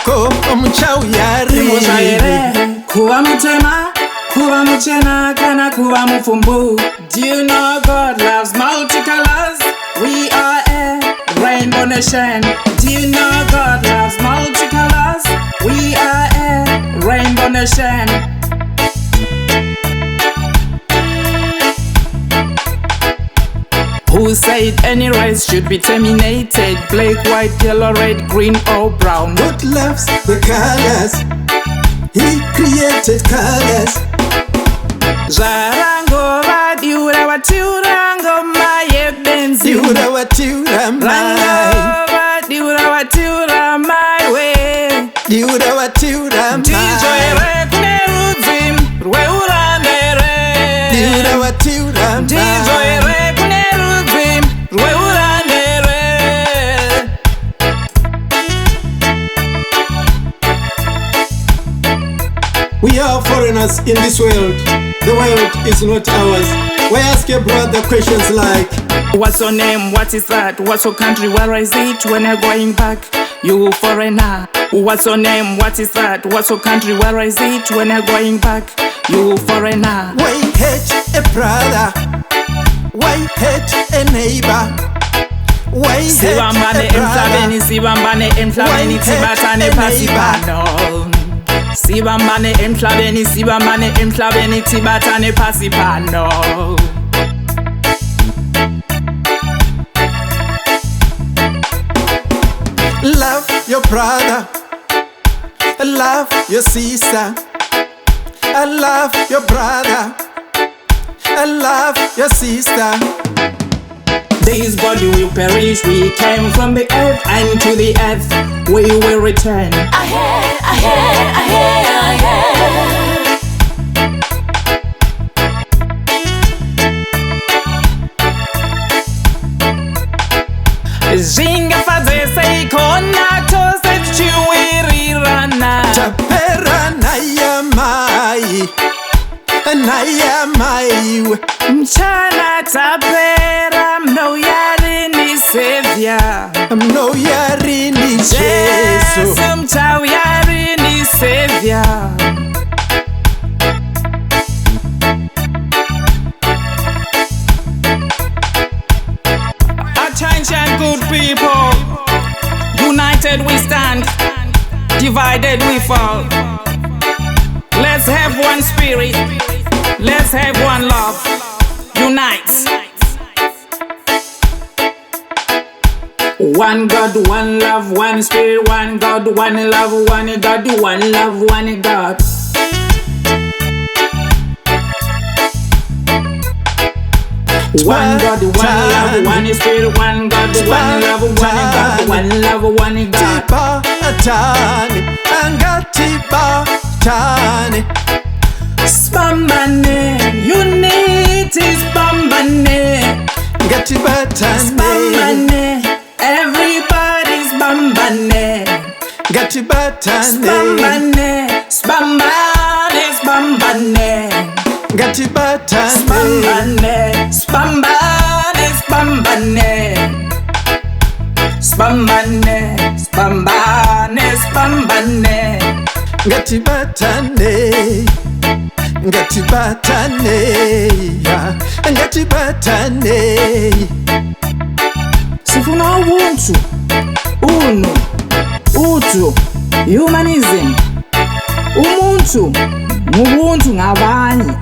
ko omuchawiyari Mushayere kuba mutema kuba muchena kana kuba mufumbu. Do you know God loves multicolors? We are a rainbow nation. Do you know God loves multicolors? We are a rainbow nation. Who said any race should be terminated? Black, white, yellow, red, green or brown? God loves the colors. He created colors. Zarango vadiura vatiurango maye benzi. Diura watiura mai. Rango vadiura vatiura my way. Diura watiura mai. Tijo ere kuneruzim rweurandere. Diura watiura Tijo mai. ere kuneruzim rweurandere. We are foreigners in this world. The world is not ours. Why ask your brother questions like, What's your name? What is that? What's your country? Where is it when you're going back? You foreigner. What's your name? What is that? What's your country? Where is it when you're going back? You foreigner. why hate a brother? Why hate a neighbor? Why hate Sibambane a brother? emhlabeni, sibambane emhlabeni, Why sibathane hate a phasi pano. Sibambane emhlabeni, sibambane emhlabeni, sibathane phasi pano. Love your brother. Love your sister. I love your brother. I love your sister. This body will perish. We came from the earth, and to the earth we will return. Zingafazese ikhona those chiwirirana. Tapera nayamai. Nayamai. Mchana tapera mno yari ni savior. No yarini Jesu. Jesu mchawi yari ni savior. Attention good people. United we stand, divided we fall. Let's have one spirit, let's have one love. Unite. One God, one love, one spirit, one God, one love, one God, one love, one God. One God, one love, one spirit, one God, one love, one God, one love, one God. Tiba tani. Angatiba tani. Spambane, unity, spambane, Gatiba tani. spambane, everybody's spambane, Gatiba tani. spambane, spambane, spambane, Gatiba tani. spambane, spambane, spambane, spambane, spambane, spambane. Ngatibatane, ngatibatane, ya, ngatibatane. Sifuna ubuntu, uno, utu, humanism, umuntu, ngubuntu ngabanye.